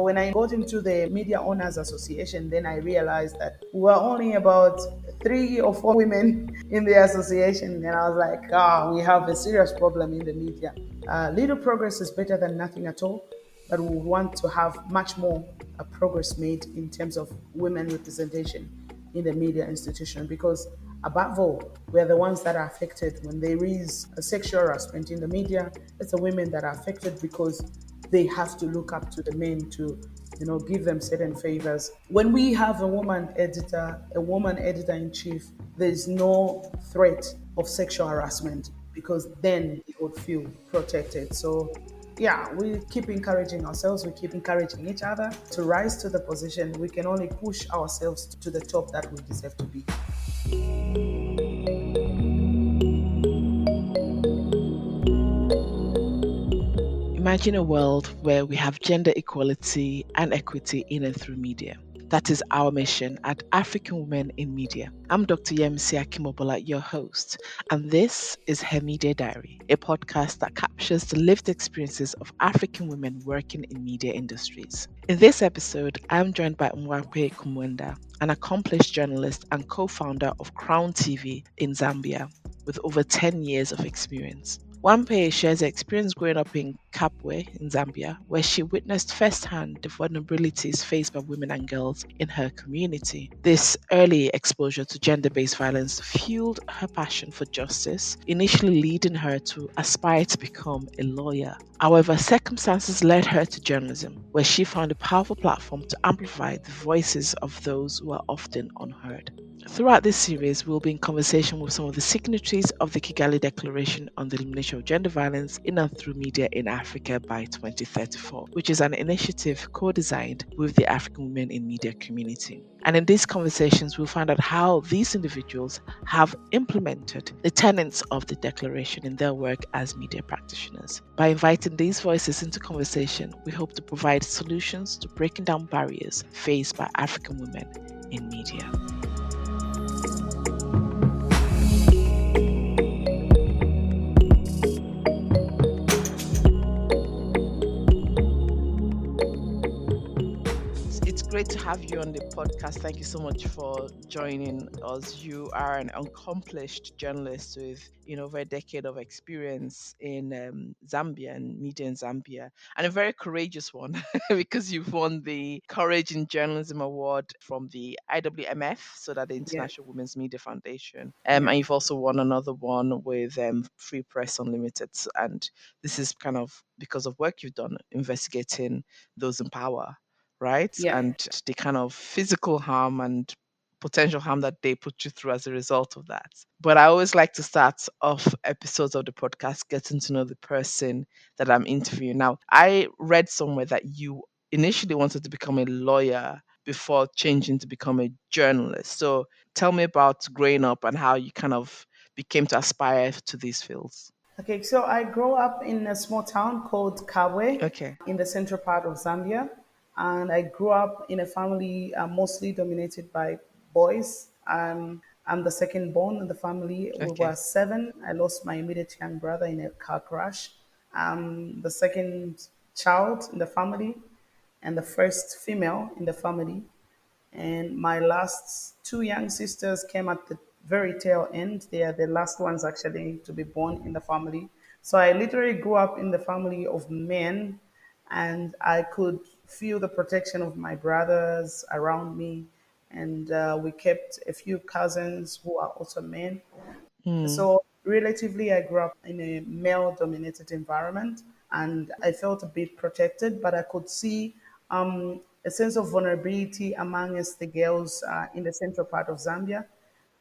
when I got into the Media Owners Association, then I realized that we were only about 3 or 4 women in the association. And I was like, we have a serious problem in the media. Little progress is better than nothing at all, but we want to have much more progress made in terms of women representation in the media institution, because above all, we're the ones that are affected when there is a sexual harassment in the media. It's the women that are affected because they have to look up to the men to, give them certain favors. When we have a woman editor in chief, there is no threat of sexual harassment, because then they would feel protected. So yeah, we keep encouraging ourselves, we keep encouraging each other to rise to the position. We can only push ourselves to the top that we deserve to be. Imagine a world where we have gender equality and equity in and through media. That is our mission at African Women in Media. I'm Dr. Yemisi Akimobola, your host, and this is Her Media Diary, a podcast that captures the lived experiences of African women working in media industries. In this episode, I'm joined by Mwape Kumwenda, an accomplished journalist and co-founder of Crown TV in Zambia, with over 10 years of experience. Mwape shares her experience growing up in Kabwe in Zambia, where she witnessed firsthand the vulnerabilities faced by women and girls in her community. This early exposure to gender-based violence fueled her passion for justice, initially leading her to aspire to become a lawyer. However, circumstances led her to journalism, where she found a powerful platform to amplify the voices of those who are often unheard. Throughout this series, we'll be in conversation with some of the signatories of the Kigali Declaration on the Elimination of Gender Violence in and through Media in Africa by 2034, which is an initiative co-designed with the African Women in Media community. And in these conversations, we'll find out how these individuals have implemented the tenets of the declaration in their work as media practitioners. By inviting these voices into conversation, we hope to provide solutions to breaking down barriers faced by African women in media. Great to have you on the podcast. Thank you so much for joining us. You are an accomplished journalist with, over a decade of experience in Zambia and media in Zambia, and a very courageous one because you've won the Courage in Journalism Award from the IWMF, so that the International Women's Media Foundation, and you've also won another one with Free Press Unlimited. And this is kind of because of work you've done investigating those in power, right? Yeah. And the kind of physical harm and potential harm that they put you through as a result of that. But I always like to start off episodes of the podcast getting to know the person that I'm interviewing. Now, I read somewhere that you initially wanted to become a lawyer before changing to become a journalist. So tell me about growing up and how you kind of became to aspire to these fields. Okay, so I grew up in a small town called Kabwe Okay. in the central part of Zambia. And I grew up in a family mostly dominated by boys. I'm the second born in the family. We Okay. were 7. I lost my immediate young brother in a car crash. I'm the second child in the family and the first female in the family. And my last 2 young sisters came at the very tail end. They are the last ones actually to be born in the family. So I literally grew up in the family of men, and I could feel the protection of my brothers around me. And we kept a few cousins who are also men. So relatively, I grew up in a male-dominated environment, and I felt a bit protected, but I could see a sense of vulnerability amongst the girls in the central part of Zambia,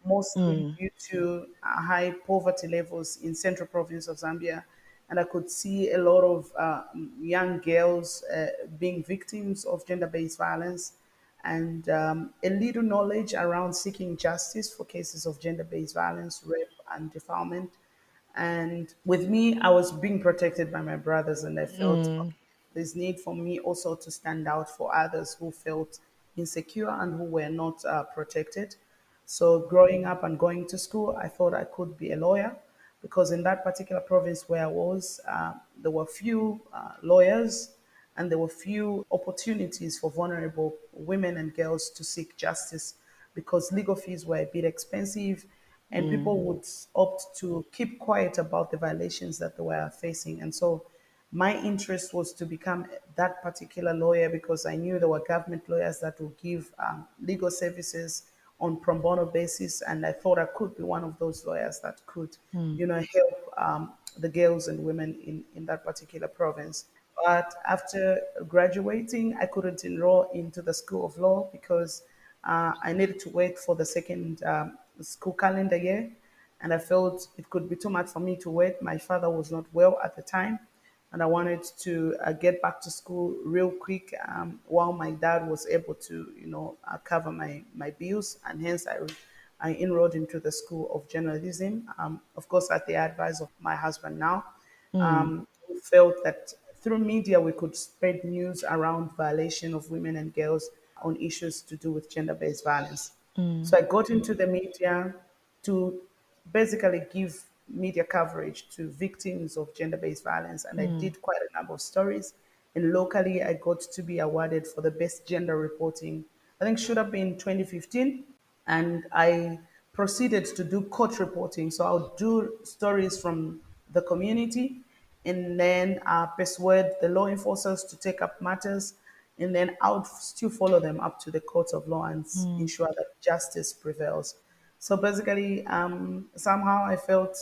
mostly due to high poverty levels in central province of Zambia. And I could see a lot of young girls being victims of gender-based violence, and a little knowledge around seeking justice for cases of gender-based violence, rape, and defilement. And with me, I was being protected by my brothers, and I felt okay, there's need for me also to stand out for others who felt insecure and who were not protected. So growing up and going to school, I thought I could be a lawyer, because in that particular province where I was, there were few lawyers, and there were few opportunities for vulnerable women and girls to seek justice because legal fees were a bit expensive and Mm, people would opt to keep quiet about the violations that they were facing. And so my interest was to become that particular lawyer because I knew there were government lawyers that would give legal services on pro bono basis, and I thought I could be one of those lawyers that could, mm, help the girls and women in that particular province. But after graduating, I couldn't enroll into the School of Law because I needed to wait for the second school calendar year. And I felt it could be too much for me to wait. My father was not well at the time. And I wanted to get back to school real quick while my dad was able to, cover my bills. And hence I enrolled into the School of Journalism, of course, at the advice of my husband now. mm, We felt that through media we could spread news around violation of women and girls on issues to do with gender-based violence. mm, So I got into the media to basically give media coverage to victims of gender-based violence, and I mm, did quite a number of stories. And locally, I got to be awarded for the best gender reporting. I think should have been 2015, and I proceeded to do court reporting. So I'll do stories from the community and then persuade the law enforcers to take up matters, and then I would still follow them up to the courts of law and mm, ensure that justice prevails. So basically, somehow I felt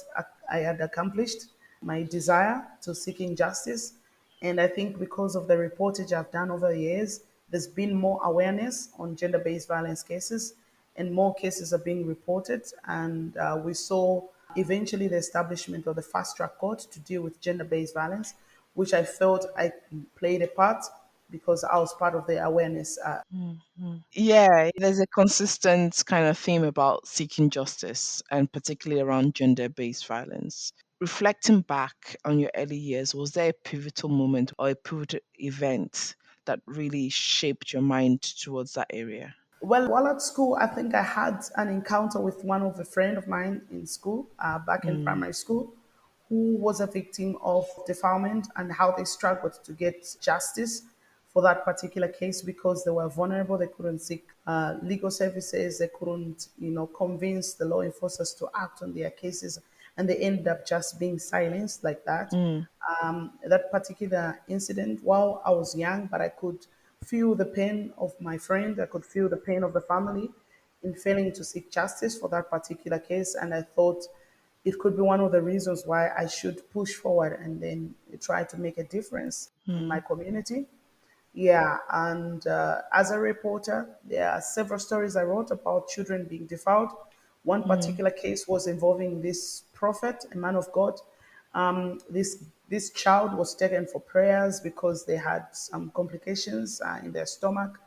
I had accomplished my desire to seeking justice. And I think because of the reportage I've done over the years, there's been more awareness on gender based violence cases, and more cases are being reported. And we saw eventually the establishment of the fast track court to deal with gender based violence, which I felt I played a part because I was part of the awareness. mm, mm. Yeah, there's a consistent kind of theme about seeking justice and particularly around gender based violence. Reflecting back on your early years, was there a pivotal moment or a pivotal event that really shaped your mind towards that area? Well, while at school, I think I had an encounter with one of a friend of mine in school, back in Mm, primary school, who was a victim of defilement and how they struggled to get justice for that particular case because they were vulnerable. They couldn't seek legal services. They couldn't, convince the law enforcers to act on their cases, and they ended up just being silenced like that. mm, That particular incident, while I was young, but I could feel the pain of my friend, I could feel the pain of the family in failing to seek justice for that particular case. And I thought it could be one of the reasons why I should push forward and then try to make a difference in my mm, community. Yeah, and as a reporter, there are several stories I wrote about children being defiled. One mm, particular case was involving this prophet, a man of God. This child was taken for prayers because they had some complications in their stomach,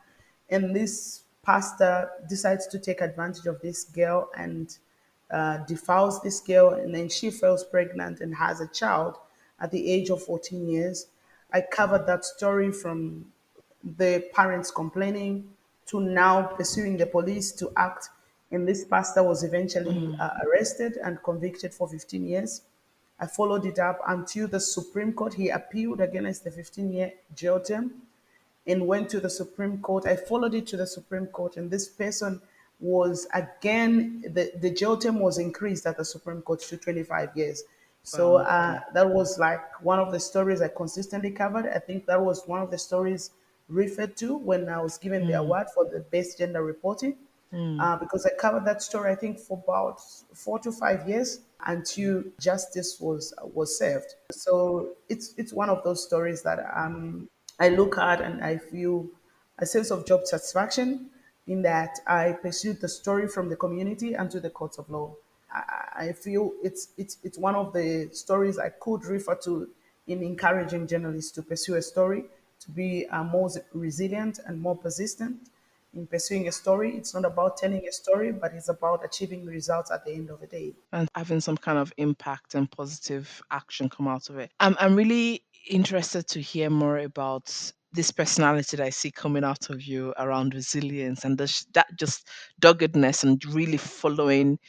and this pastor decides to take advantage of this girl and defiles this girl, and then she falls pregnant and has a child at the age of 14 years. I covered that story from the parents complaining to now pursuing the police to act. And this pastor was eventually mm, arrested and convicted for 15 years. I followed it up until the Supreme Court. He appealed against the 15-year jail term and went to the Supreme Court. I followed it to the Supreme Court, and this person was again, the jail term was increased at the Supreme Court to 25 years. So wow. Okay. that was like one of the stories I consistently covered. I think that was one of the stories referred to when I was given the Mm, award for the best gender reporting. mm, Because I covered that story, I think, for about 4 to 5 years until justice was served. So it's one of those stories that I look at and I feel a sense of job satisfaction in that I pursued the story from the community and to the courts of law. I feel it's one of the stories I could refer to in encouraging journalists to pursue a story, to be more resilient and more persistent in pursuing a story. It's not about telling a story, but it's about achieving results at the end of the day. and having some kind of impact and positive action come out of it. I'm really interested to hear more about this personality that I see coming out of you around resilience and that just doggedness and really following,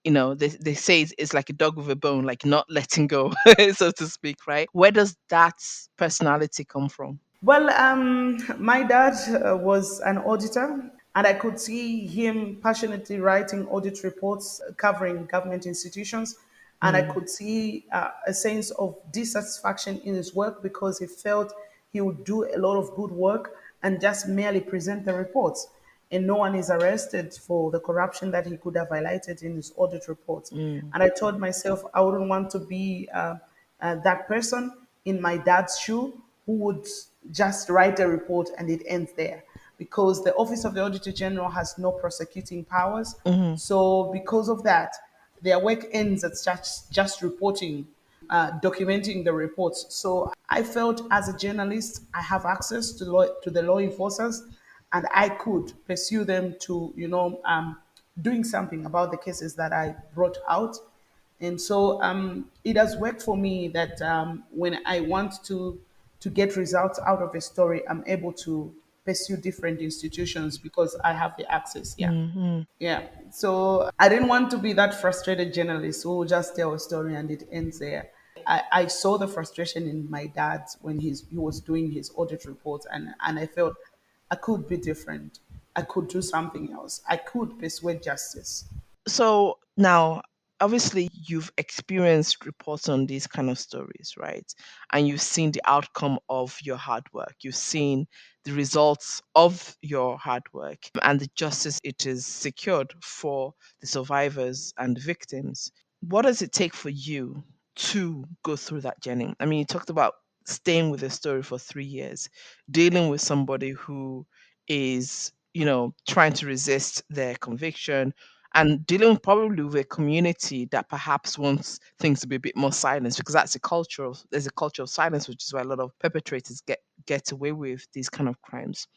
they say it's like a dog with a bone, like not letting go, so to speak, right? Where does that personality come from? Well, my dad was an auditor, and I could see him passionately writing audit reports covering government institutions. And I Mm, could see a sense of dissatisfaction in his work because he felt he would do a lot of good work and just merely present the reports. And no one is arrested for the corruption that he could have highlighted in his audit reports. mm, And I told myself I wouldn't want to be that person in my dad's shoe who would just write a report and it ends there because the Office of the Auditor General has no prosecuting powers. mhm, So, because of that, their work ends at just reporting, documenting the reports. So, I felt as a journalist, I have access to the law enforcers and I could pursue them to, doing something about the cases that I brought out. And so it has worked for me that when I want to get results out of a story, I'm able to pursue different institutions because I have the access. Yeah. mm, Yeah. So I didn't want to be that frustrated journalist who will just tell a story and it ends there. I saw the frustration in my dad when he was doing his audit reports, and I felt I could be different. I could do something else. I could persuade justice. So now, obviously, you've experienced reports on these kind of stories, right? And you've seen the outcome of your hard work. You've seen the results of your hard work and the justice it is secured for the survivors and the victims. What does it take for you to go through that journey? I mean, you talked about staying with a story for 3 years, dealing with somebody who is, trying to resist their conviction and dealing probably with a community that perhaps wants things to be a bit more silent because there's a culture of silence, which is why a lot of perpetrators get away with these kind of crimes.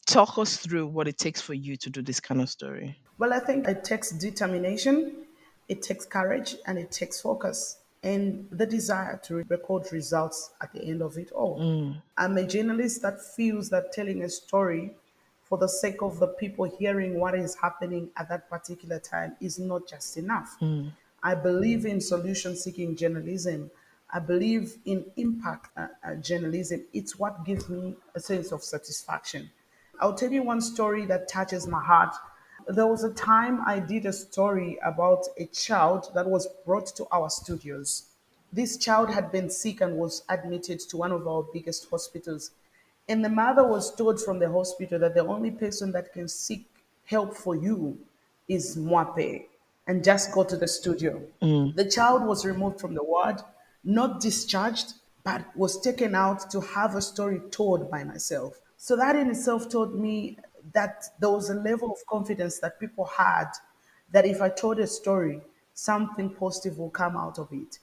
Talk us through what it takes for you to do this kind of story. Well, I think it takes determination, it takes courage, and it takes focus and the desire to record results at the end of it all. Mm, I'm a journalist that feels that telling a story for the sake of the people hearing what is happening at that particular time is not just enough. mm, I believe in solution seeking journalism. I believe in impact journalism. It's what gives me a sense of satisfaction. I'll tell you one story that touches my heart. There was a time I did a story about a child that was brought to our studios. This child had been sick and was admitted to one of our biggest hospitals. And the mother was told from the hospital that the only person that can seek help for you is Mwape and just go to the studio. mm, The child was removed from the ward, not discharged, but was taken out to have a story told by myself. So that in itself told me that there was a level of confidence that people had that if I told a story, something positive will come out of it.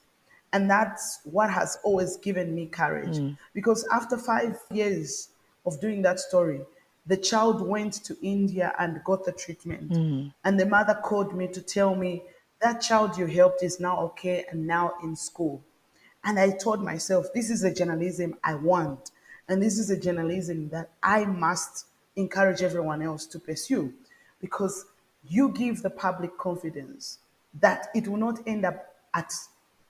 And that's what has always given me courage. mm, Because after 5 years of doing that story, the child went to India and got the treatment. mm, And the mother called me to tell me that child you helped is now okay and now in school. And I told myself, this is a journalism I want. And this is a journalism that I must encourage everyone else to pursue because you give the public confidence that it will not end up at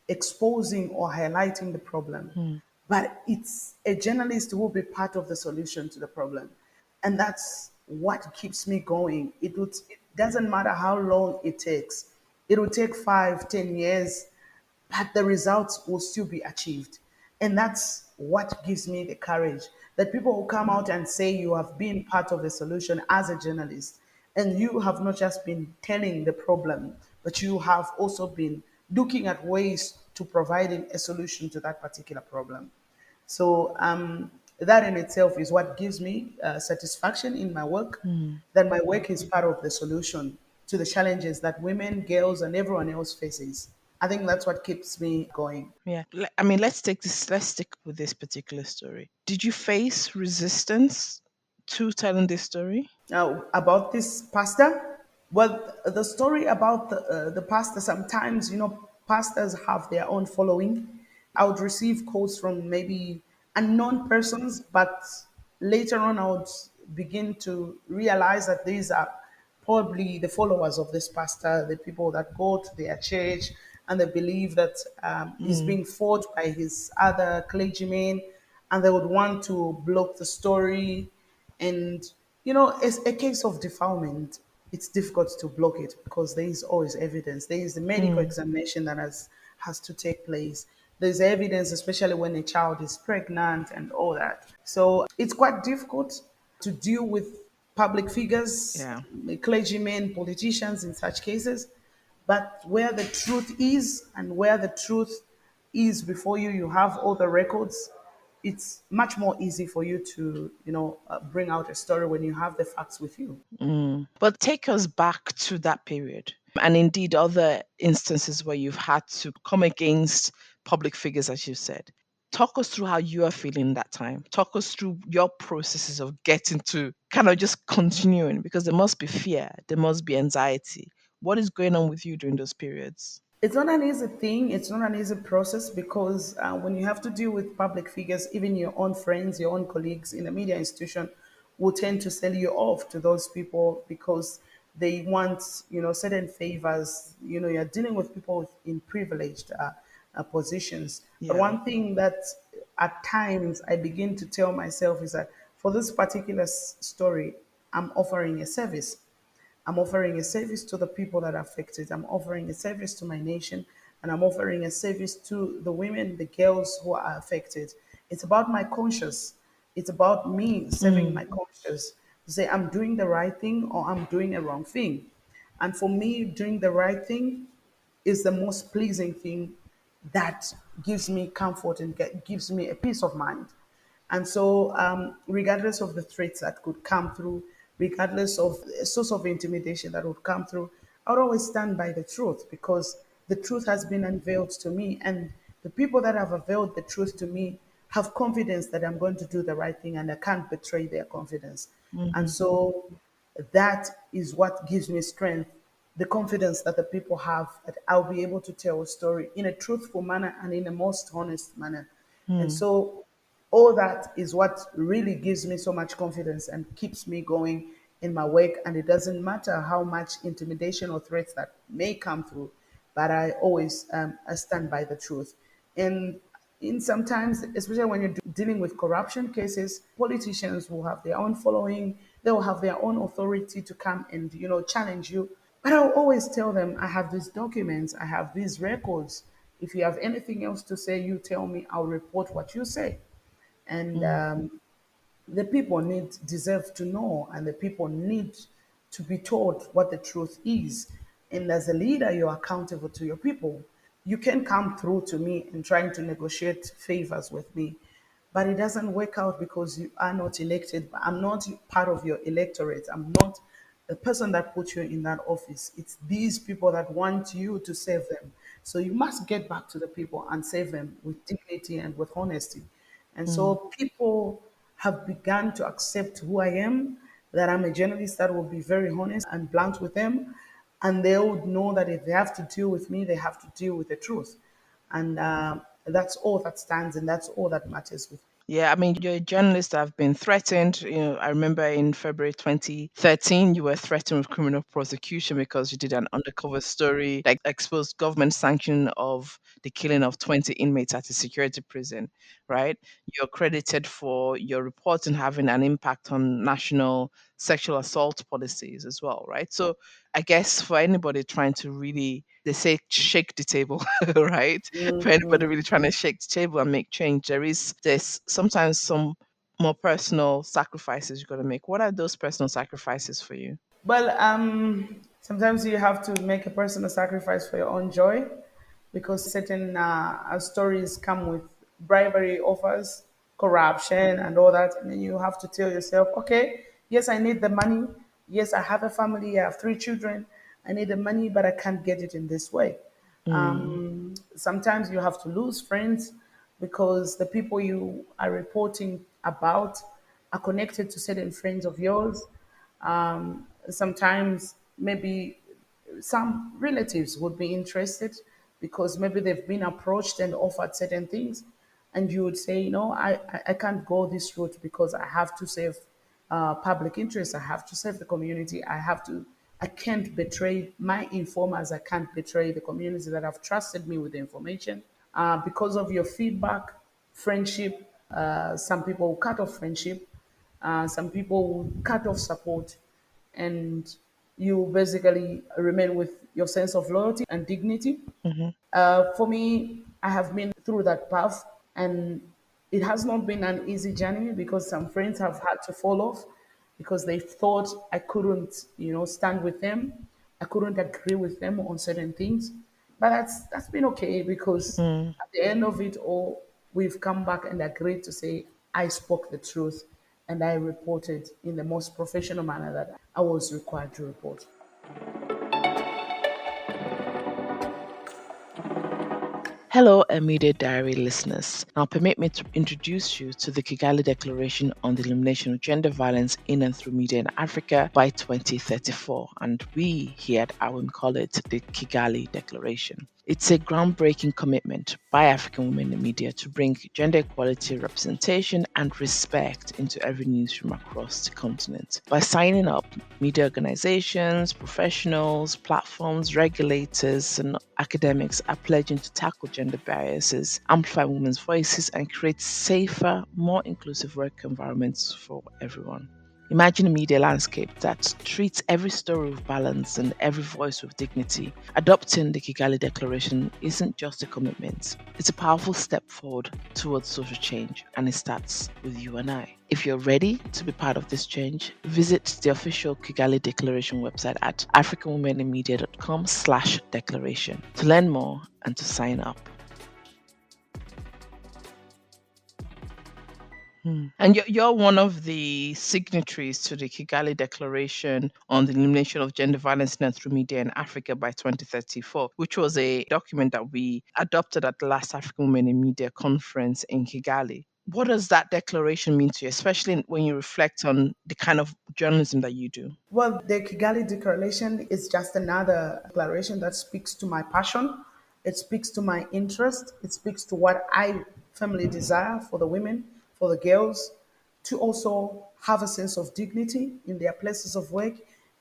exposing or highlighting the problem, mm, but it's a journalist who will be part of the solution to the problem. And that's what keeps me going. It doesn't matter how long it takes. It will take 5, 10 years, but the results will still be achieved. And that's what gives me the courage that people will come out and say you have been part of the solution as a journalist. And you have not just been telling the problem, but you have also been looking at ways to providing a solution to that particular problem. So that in itself is what gives me satisfaction in my work, mm. that my work is part of the solution to the challenges that women, girls, and everyone else faces. I think that's what keeps me going. Yeah. I mean, let's stick with this particular story. Did you face resistance to telling this story? Now, about this pastor, well, the story about the pastor, sometimes, pastors have their own following. I would receive calls from maybe unknown persons, but later on, I would begin to realize that these are probably the followers of this pastor, the people that go to their church and they believe that he's Mm, being fought by his other clergymen. and they would want to block the story. And, it's a case of defilement. It's difficult to block it because there is always evidence. There is the medical Mm. examination that has to take place. There's evidence, especially when a child is pregnant and all that. So it's quite difficult to deal with public figures, Yeah. clergymen, politicians in such cases. But where the truth is, and where the truth is before you, you have all the records. It's much more easy for you to, bring out a story when you have the facts with you. But take us back to that period, and indeed other instances where you've had to come against public figures, as you said. Talk us through how you are feeling that time. Talk us through your processes of getting to kind of just continuing, because there must be fear, there must be anxiety. What is going on with you during those periods? It's not an easy thing. It's not an easy process because when you have to deal with public figures, even your own friends, your own colleagues in a media institution will tend to sell you off to those people because they want, certain favors. You're dealing with people in privileged positions. But Yeah. one thing that at times I begin to tell myself is that for this particular story, I'm offering a service. I'm offering a service to the people that are affected. I'm offering a service to my nation, and I'm offering a service to the women, the girls who are affected. It's about my conscience. It's about me serving Mm. my conscience to say I'm doing the right thing or I'm doing a wrong thing. And for me, doing the right thing is the most pleasing thing that gives me comfort and gives me a peace of mind. And so, regardless of the threats that could come through, regardless of a source of intimidation that would come through, I would always stand by the truth because the truth has been unveiled to me. And the people that have unveiled the truth to me have confidence that I'm going to do the right thing and I can't betray their confidence. And Mhm. so, that is what gives me strength, the confidence that the people have that I'll be able to tell a story in a truthful manner and in a most honest manner. And Mm. so all that is what really gives me so much confidence and keeps me going in my work. And it doesn't matter how much intimidation or threats that may come through, but I always I stand by the truth. And in sometimes, especially when you're dealing with corruption cases, politicians will have their own following, they will have their own authority to come and challenge you. But I'll always tell them, I have these documents, I have these records. If you have anything else to say, you tell me, I'll report what you say. And Mm. the people deserve to know, and the people need to be told what the truth is. And as a leader, you're accountable to your people. You can come through to me and trying to negotiate favors with me, but it doesn't work out because you are not elected. I'm not part of your electorate. I'm not the person that put you in that office. It's these people that want you to save them. So you must get back to the people and save them with dignity and with honesty. And so Mm. people have begun to accept who I am, that I'm a journalist that will be very honest and blunt with them. And they would know that if they have to deal with me, they have to deal with the truth. And that's all that stands and that's all that matters with me. Yeah, I mean, you're a journalist that have been threatened. I remember in February 2013, you were threatened with criminal prosecution because you did an undercover story that exposed government sanction of the killing of 20 inmates at a security prison, right? You're credited for your reporting having an impact on national sexual assault policies as well, right? So I guess for anybody trying to really, they say shake the table, right? For anybody really trying to shake the table and make change, there's sometimes some more personal sacrifices you got to make. What are those personal sacrifices for you? Well, sometimes you have to make a personal sacrifice for your own joy because certain stories come with bribery offers, corruption, and all that. And then you have to tell yourself, okay, yes, I need the money. Yes, I have a family. I have 3 children. I need the money, but I can't get it in this way. Mm. Sometimes you have to lose friends because the people you are reporting about are connected to certain friends of yours. Sometimes maybe some relatives would be interested because maybe they've been approached and offered certain things, and you would say, I can't go this route because I have to save public interest. I have to save the community. I can't betray my informers. I can't betray the community that have trusted me with the information. Because of your feedback, friendship. Some people will cut off friendship. Some people will cut off support, and you basically remain with your sense of loyalty and dignity. Hmm. For me, I have been through that path, and it has not been an easy journey because some friends have had to fall off because they thought I couldn't, stand with them. I couldn't agree with them on certain things, but that's been okay because Mm. at the end of it all, we've come back and agreed to say I spoke the truth and I reported in the most professional manner that I was required to report. Hello, Immediate Diary listeners. Now, permit me to introduce you to the Kigali Declaration on the Elimination of Gender Violence in and through Media in Africa by 2034. And we here at AWIM call it the Kigali Declaration. It's a groundbreaking commitment by African women in media to bring gender equality, representation, and respect into every newsroom across the continent. By signing up, media organizations, professionals, platforms, regulators, and academics are pledging to tackle gender biases, amplify women's voices, and create safer, more inclusive work environments for everyone. Imagine a media landscape that treats every story with balance and every voice with dignity. Adopting the Kigali Declaration isn't just a commitment, it's a powerful step forward towards social change, and it starts with you and I. If you're ready to be part of this change, visit the official Kigali Declaration website at africanwomeninmedia.com/declaration to learn more and to sign up. And you're one of the signatories to the Kigali Declaration on the Elimination of Gender Violence in and through Media in Africa by 2034, which was a document that we adopted at the last African Women in Media conference in Kigali. What does that declaration mean to you, especially when you reflect on the kind of journalism that you do? Well, the Kigali Declaration is just another declaration that speaks to my passion. It speaks to my interest. It speaks to what I firmly desire for the women, for the girls, to also have a sense of dignity in their places of work,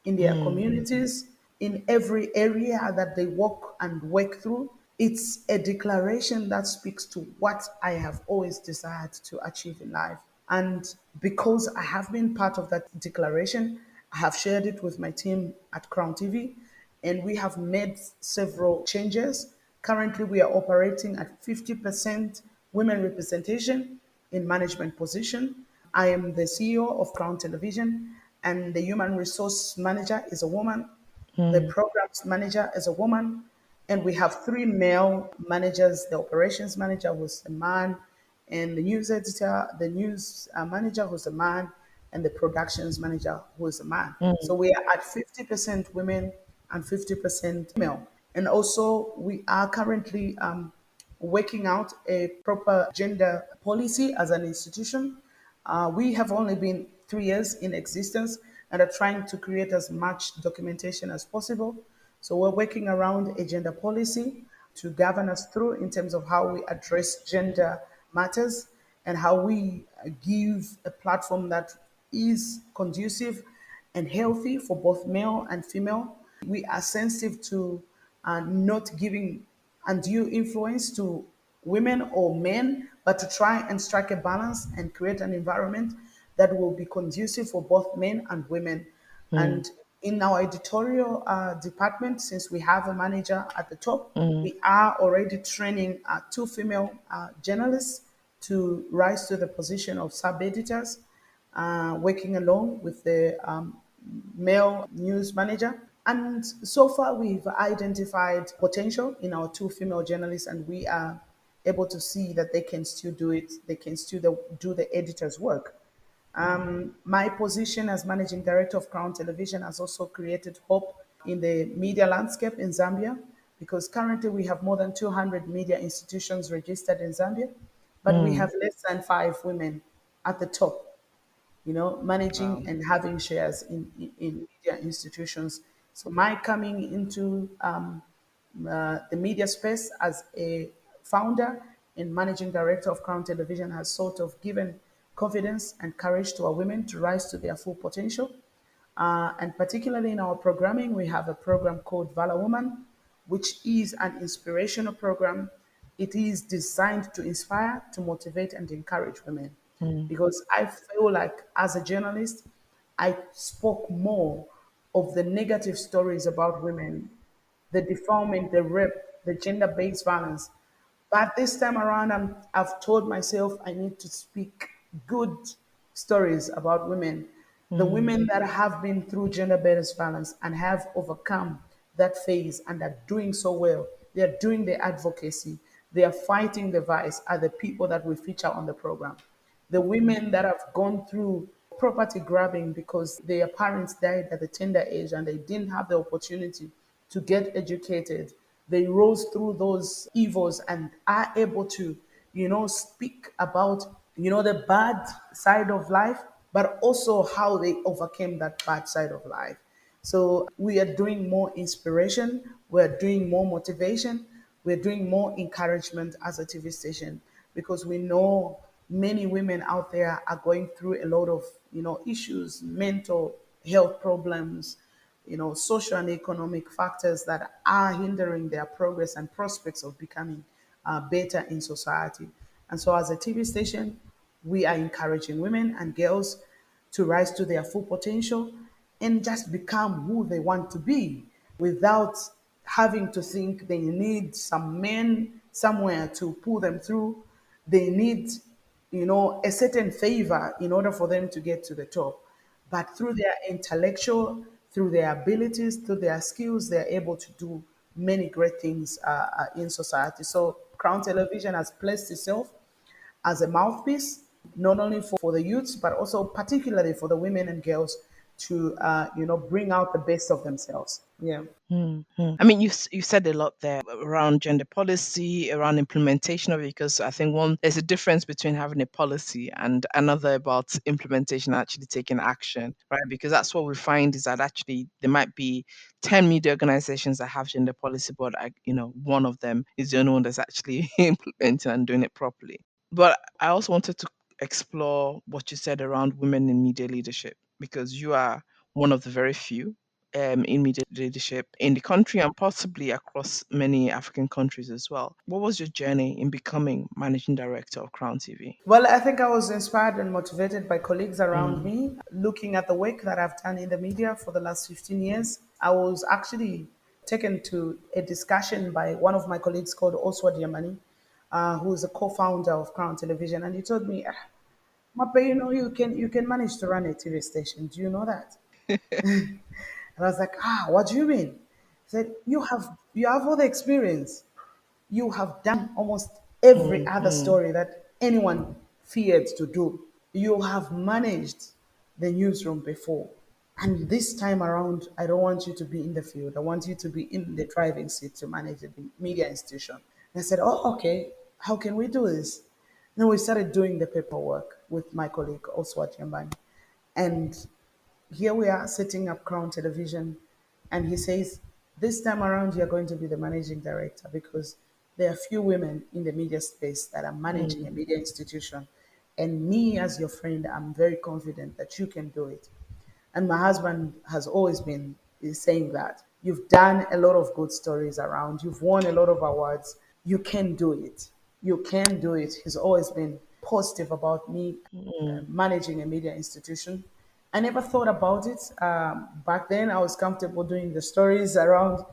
in their Mm, communities, in every area that they walk and work through. It's a declaration that speaks to what I have always desired to achieve in life. And because I have been part of that declaration, I have shared it with my team at Crown TV, and we have made several changes. Currently, we are operating at 50% women representation in management position. I am the CEO of Crown Television, and the human resource manager is a woman. The mm, programs manager is a woman, and we have three male managers. The operations manager was a man, and the news editor, the news manager was a man, and the productions manager was a man. mm, So we are at 50% women and 50% male. And also, we are currently working out a proper gender policy as an institution. We have only been 3 years in existence and are trying to create as much documentation as possible. So we're working around a gender policy to govern us through in terms of how we address gender matters and how we give a platform that is conducive and healthy for both male and female. We are sensitive to not giving undue influence to women or men, but to try and strike a balance and create an environment that will be conducive for both men and women. mm, And in our editorial department, since we have a manager at the top, mm, we are already training two female journalists to rise to the position of sub editors, working along with the male news manager. And so far, we've identified potential in our two female journalists, and we are able to see that they can still do it. They can still do the editor's work. My position as managing director of Crown Television has also created hope in the media landscape in Zambia because currently we have more than 200 media institutions registered in Zambia, but we mm. have less than 5 women at the top, Wow. managing and having shares in media institutions. So my coming into the media space as a founder and managing director of Crown Television has sort of given confidence and courage to our women to rise to their full potential. And particularly in our programming, we have a program called Valor Woman, which is an inspirational program it is designed to inspire, to motivate, and encourage women. mm, Because I feel like as a journalist, I spoke more of the negative stories about women, the defilement, the rape, the gender based violence. But this time around, I've told myself I need to speak good stories about women, the mm, women that have been through gender based violence and have overcome that phase and are doing so well. They are doing the advocacy, they are fighting the vice, are the people that we feature on the program. The women that have gone through property grabbing because their parents died at a tender age and they didn't have the opportunity to get educated. They rose through those evils and are able to, speak about, the bad side of life, but also how they overcame that bad side of life. So we are doing more inspiration, we're doing more motivation, we're doing more encouragement as a TV station because we know many women out there are going through a lot of, issues, mental health problems, social and economic factors that are hindering their progress and prospects of becoming better in society. And so, as a TV station, we are encouraging women and girls to rise to their full potential and just become who they want to be without having to think they need some men somewhere to pull them through. They need, a certain favor in order for them to get to the top. But through their intellectual, through their abilities, through their skills, they're able to do many great things in society. So Crown Television has placed itself as a mouthpiece, not only for the youths, but also particularly for the women and girls to, bring out the best of themselves. Yeah. mm, mm. I mean, you said a lot there around gender policy, around implementation of it, because I think one there's a difference between having a policy and another about implementation, actually taking action, right? Because that's what we find is that actually there might be 10 media organizations that have gender policy, but one of them is the only one that's actually implementing and doing it properly. But I also wanted to explore what you said around women in media leadership because you are one of the very few in media leadership in the country and possibly across many African countries as well. What was your journey in becoming managing director of Crown TV? Well, I think I was inspired and motivated by colleagues around Mm, me. Looking at the work that I've done in the media for the last 15 years, I was actually taken to a discussion by one of my colleagues called Oswald Yamani, who is a co-founder of Crown Television, and he told me, Mwape, you can manage to run a TV station. Do you know that? And I was like, what do you mean? He said, you have all the experience. You have done almost every mm, other mm, story that anyone feared to do. You have managed the newsroom before. And this time around, I don't want you to be in the field. I want you to be in the driving seat to manage the media institution. And I said, oh, okay. How can we do this? Then we started doing the paperwork with my colleague, Oswald Yambani. And here we are setting up Crown Television, and he says, this time around, you're going to be the managing director because there are few women in the media space that are managing a mm, media institution. And me, as your friend, I'm very confident that you can do it. And my husband has always been is saying that you've done a lot of good stories around, you've won a lot of awards, you can do it. You can do it. He's always been positive about me mm, managing a media institution. I never thought about it. Back then, I was comfortable doing the stories around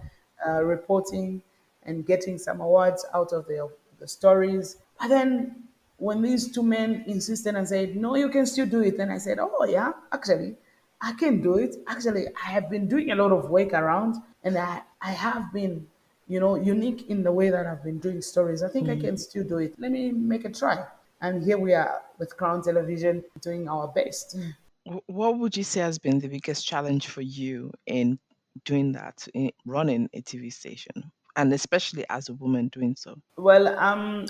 reporting and getting some awards out of the stories. But then, when these two men insisted and said, no, you can still do it, then I said, oh, yeah, actually, I can do it. Actually, I have been doing a lot of work around, and I have been, unique in the way that I've been doing stories. I think I mm. can still do it. Let me make a try. And here we are with Crown Television doing our best. What would you say has been the biggest challenge for you in doing that, in running a TV station, and especially as a woman doing so? Well,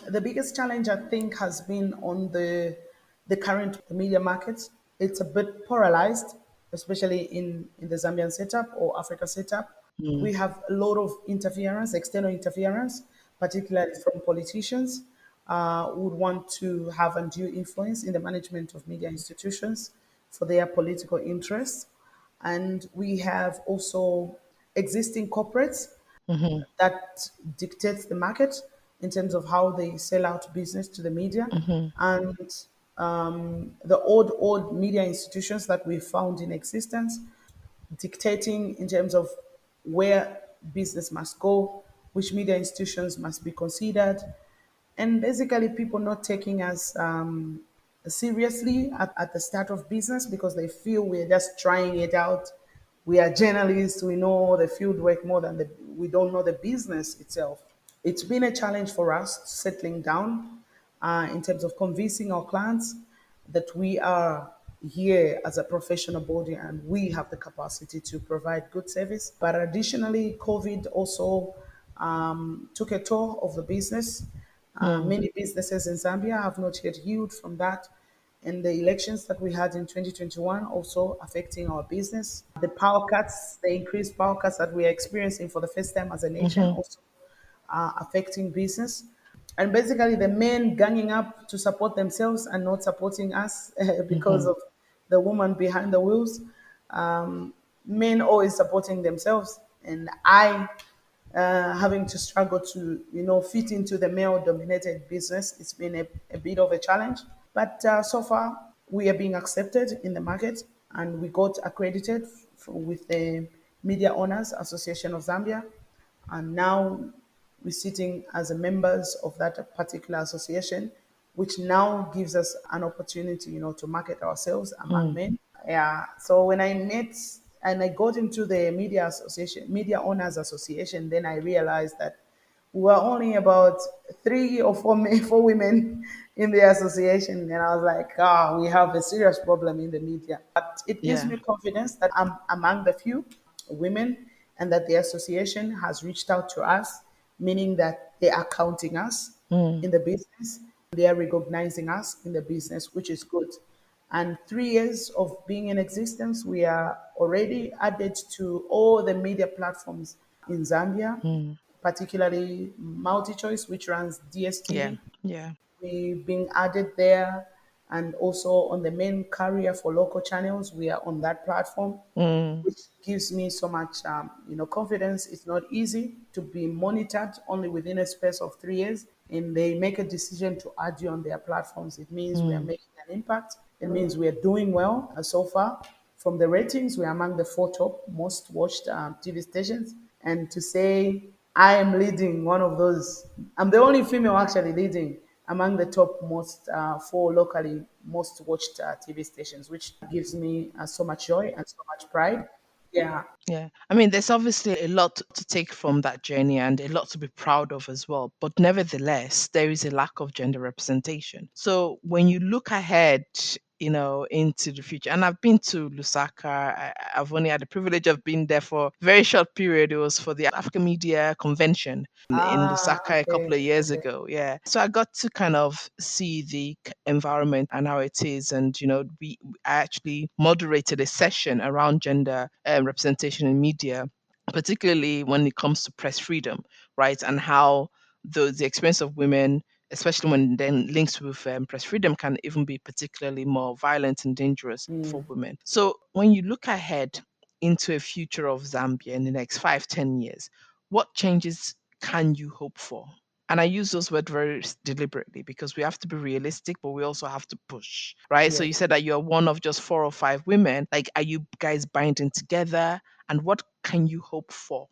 the biggest challenge I think has been on the current media market. It's a bit polarized, especially in the Zambian setup or Africa setup. Mm, We have a lot of interference, external interference, particularly from politicians who would want to have undue influence in the management of media institutions for their political interests. And we have also existing corporates mhm, that dictates the market in terms of how they sell out business to the media. Mm-hmm. And the old media institutions that we found in existence, dictating in terms of where business must go, which media institutions must be considered, and basically people not taking us seriously at the start of business because they feel we're just trying it out. We are journalists, we know the field work more than we don't know the business itself. It's been a challenge for us settling down in terms of convincing our clients that we are here as a professional body and we have the capacity to provide good service. But additionally, COVID also took a toll of the business. Mm. Many businesses in Zambia have not yet healed from that. And the elections that we had in 2021 also affecting our business. The power cuts, the increased power cuts that we are experiencing for the first time as a nation Mm-hmm. also affecting business. And basically, the men ganging up to support themselves and not supporting us because Mm-hmm. of the woman behind the wheels. Men always supporting themselves, and I having to struggle to fit into the male-dominated business. It's been a bit of a challenge, but so far we are being accepted in the market, and we got accredited with the Media Owners Association of Zambia, and now we're sitting as a members of that particular association, which now gives us an opportunity, to market ourselves among Mm. men. Yeah. So when I met and I got into the Media Owners Association, then I realized that we were only about three or four men, four women in the association, and I was like, we have a serious problem in the media. But it gives Yeah. me confidence that I'm among the few women, and that the association has reached out to us, meaning that they are counting us Mm. in the business. They are recognizing us in the business, which is good. And 3 years of being in existence, we are already added to all the media platforms in Zambia, Mm. particularly MultiChoice, which runs Yeah. DSTV. Yeah. We've been added there, and also on the main carrier for local channels, we are on that platform, Mm. which gives me so much, confidence. It's not easy to be monitored only within a space of 3 years, and they make a decision to add you on their platforms. It means we are Mm. making an impact. It means we are doing well so far. From the ratings, we are among the four top most watched TV stations. And to say I am leading one of those, I'm the only female actually leading among the top most four locally most watched TV stations, which gives me so much joy and so much pride. Yeah. Yeah. I mean, there's obviously a lot to take from that journey and a lot to be proud of as well. But nevertheless, there is a lack of gender representation. So when you look ahead, into the future, and I've been to Lusaka, I've only had the privilege of being there for a very short period. It was for the African Media Convention in Lusaka a couple Okay. of years Okay. ago. Yeah. So I got to kind of see the environment and how it is. And, I actually moderated a session around gender representation in media, particularly when it comes to press freedom, right? And how the experience of women, especially when then linked with press freedom, can even be particularly more violent and dangerous for women. So when you look ahead into a future of Zambia in the next 5, 10 years, what changes can you hope for? And I use those words very deliberately because we have to be realistic, but we also have to push, right? So Yeah. you said that you're one of just 4 or 5 women. Like, are you guys binding together? And what can you hope for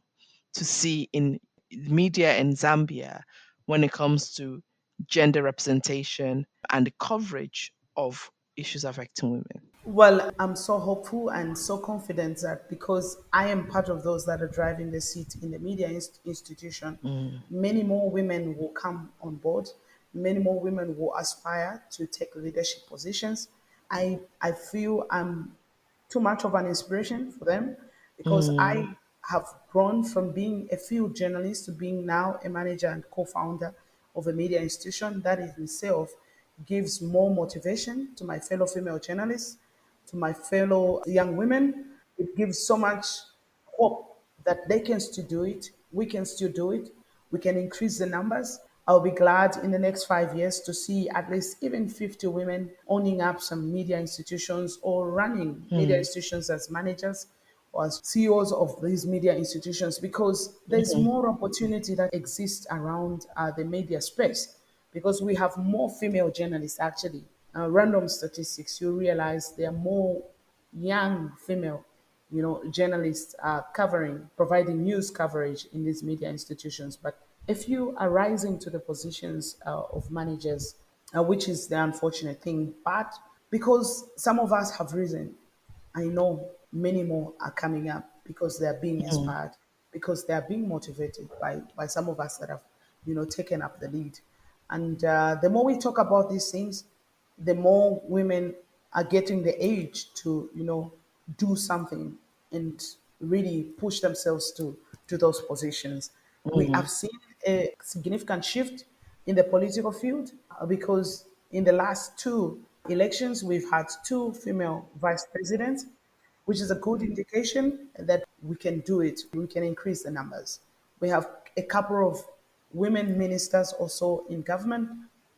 to see in media in Zambia when it comes to gender representation and the coverage of issues affecting women? Well, I'm so hopeful and so confident that because I am part of those that are driving the seat in the media institution, Mm. many more women will come on board. Many more women will aspire to take leadership positions. I feel I'm too much of an inspiration for them because Mm. I have grown from being a field journalist to being now a manager and co-founder of a media institution. That in itself gives more motivation to my fellow female journalists, to my fellow young women. It gives so much hope that they can still do it. We can still do it. We can increase the numbers. I'll be glad in the next 5 years to see at least even 50 women owning up some media institutions or running media Mm. institutions as managers or as CEOs of these media institutions, because there's Mhm. more opportunity that exists around the media space, because we have more female journalists actually. Random statistics, you realize there are more young female, journalists covering, providing news coverage in these media institutions. But if you are rising to the positions of managers, which is the unfortunate thing, but because some of us have risen, I know many more are coming up because they are being Mhm. inspired, because they are being motivated by some of us that have, taken up the lead. And the more we talk about these things, the more women are getting the age to, do something and really push themselves to those positions. We have Mhm. seen a significant shift in the political field because in the last two elections, we've had two female vice presidents, which is a good indication that we can do it. We can increase the numbers. We have a couple of women ministers also in government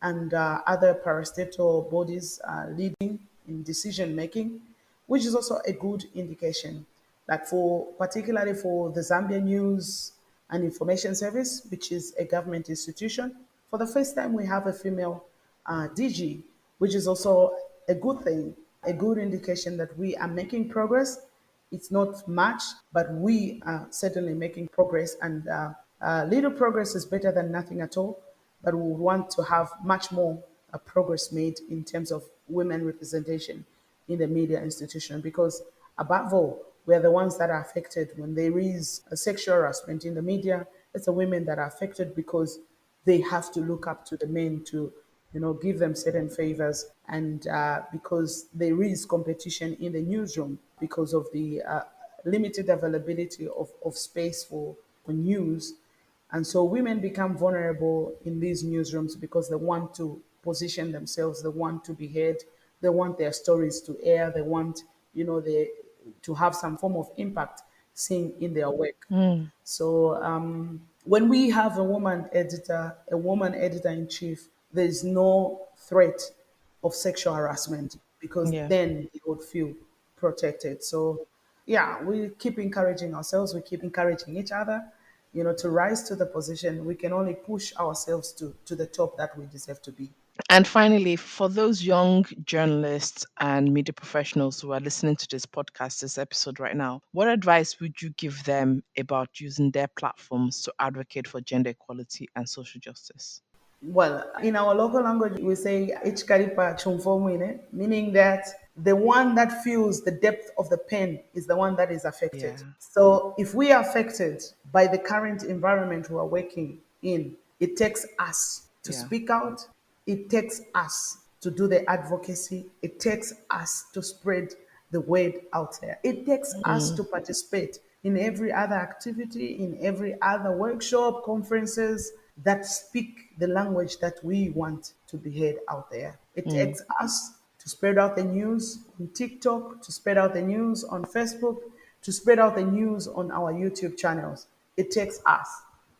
and other parastatal bodies leading in decision making, which is also a good indication. Like for particularly for the Zambia News and Information Service, which is a government institution, for the first time we have a female DG, which is also a good thing, a good indication that we are making progress. It's not much, but we are certainly making progress, and little progress is better than nothing at all. But we want to have much more progress made in terms of women representation in the media institution, because above all, we are the ones that are affected when there is a sexual harassment in the media. It's the women that are affected because they have to look up to the men to, give them certain favors, and because there is competition in the newsroom because of the limited availability of space for news. And so women become vulnerable in these newsrooms because they want to position themselves, they want to be heard, they want their stories to air, they want, they to have some form of impact seen in their work. Mm. So when we have a woman editor in chief, there is no threat of sexual harassment because Yeah. then they would feel protected. So yeah, we keep encouraging ourselves, we keep encouraging each other, to rise to the position. We can only push ourselves to the top that we deserve to be. And finally, for those young journalists and media professionals who are listening to this podcast, this episode right now, what advice would you give them about using their platforms to advocate for gender equality and social justice? Well, in our local language, we say "Ichkaripa chumfomwine," meaning that the one that feels the depth of the pain is the one that is affected. Yeah. So, if we are affected by the current environment we are working in, it takes us to Yeah. speak out. It takes us to do the advocacy. It takes us to spread the word out there. It takes us Mm. to participate in every other activity, in every other workshop, conferences that speak the language that we want to be heard out there. It Mm. takes us to spread out the news on TikTok, to spread out the news on Facebook, to spread out the news on our YouTube channels. It takes us.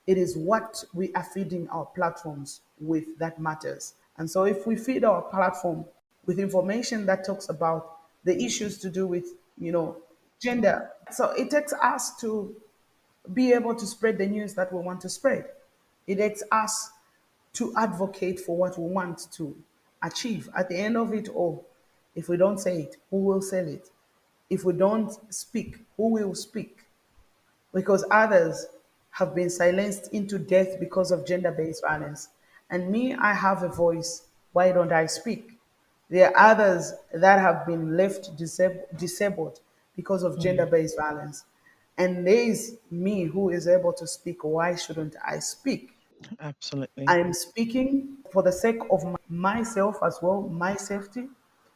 It is what we are feeding our platforms with that matters. And so if we feed our platform with information that talks about the issues to do with, gender, so it takes us to be able to spread the news that we want to spread. It takes us to advocate for what we want to achieve. At the end of it all, if we don't say it, who will say it? If we don't speak, who will speak? Because others have been silenced into death because of gender based violence. And me, I have a voice. Why don't I speak? There are others that have been left disabled because of gender Mm. based violence. And there is me who is able to speak. Why shouldn't I speak? Absolutely. I'm speaking for the sake of myself as well, my safety,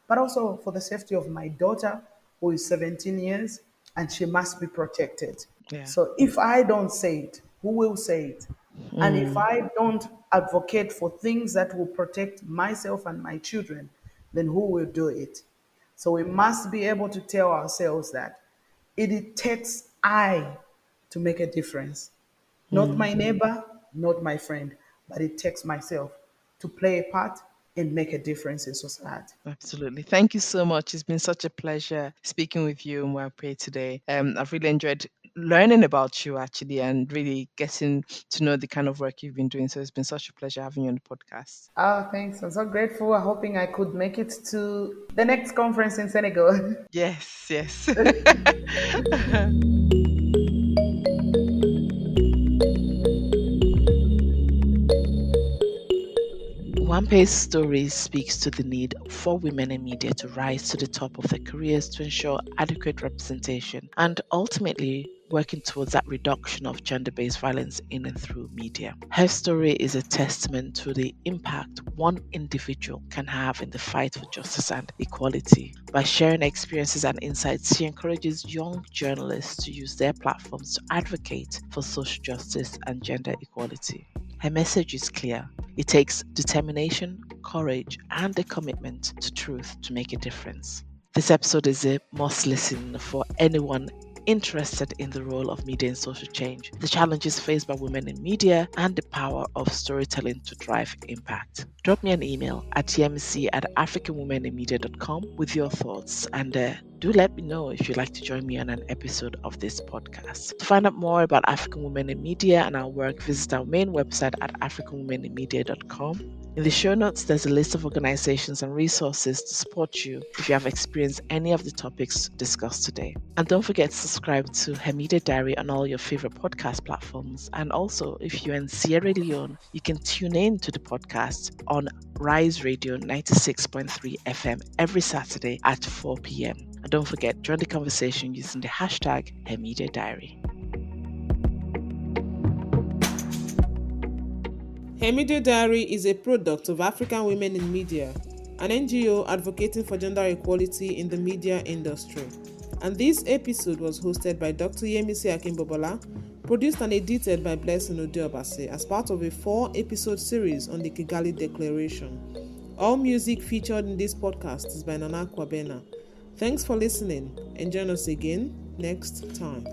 but also for the safety of my daughter, who is 17 years, and she must be protected. Yeah. So if I don't say it, who will say it? And if Mm. I don't advocate for things that will protect myself and my children, then who will do it? So we must be able to tell ourselves that it takes I to make a difference. Not Mm. my neighbor, not my friend, but it takes myself to play a part and make a difference in society. Absolutely. Thank you so much. It's been such a pleasure speaking with you, Mwape, today. I've really enjoyed learning about you actually and really getting to know the kind of work you've been doing. So it's been such a pleasure having you on the podcast. Oh, thanks. I'm so grateful. I'm hoping I could make it to the next conference in Senegal. Yes, yes. Wampe's story speaks to the need for women in media to rise to the top of their careers to ensure adequate representation and ultimately working towards that reduction of gender based violence in and through media. Her story is a testament to the impact one individual can have in the fight for justice and equality. By sharing experiences and insights, she encourages young journalists to use their platforms to advocate for social justice and gender equality. Her message is clear. It takes determination, courage, and a commitment to truth to make a difference. This episode is a must listen for anyone interested in the role of media in social change, the challenges faced by women in media, and the power of storytelling to drive impact. Drop me an email at tmc@africanwomeninmedia.com with your thoughts and do let me know if you'd like to join me on an episode of this podcast. To find out more about African Women in Media and our work, visit our main website at africanwomeninmedia.com. In the show notes, there's a list of organizations and resources to support you if you have experienced any of the topics discussed today. And don't forget to subscribe to Her Media Diary on all your favorite podcast platforms. And also, if you're in Sierra Leone, you can tune in to the podcast on Rise Radio 96.3 FM every Saturday at 4 p.m. And don't forget, join the conversation using the hashtag Her Media Diary. Her Media Diary is a product of African Women in Media, an NGO advocating for gender equality in the media industry. And this episode was hosted by Dr. Yemisi Akimbobola, produced and edited by Blessing Odeobase as part of a 4-episode series on the Kigali Declaration. All music featured in this podcast is by Nana Kwabena. Thanks for listening and join us again next time.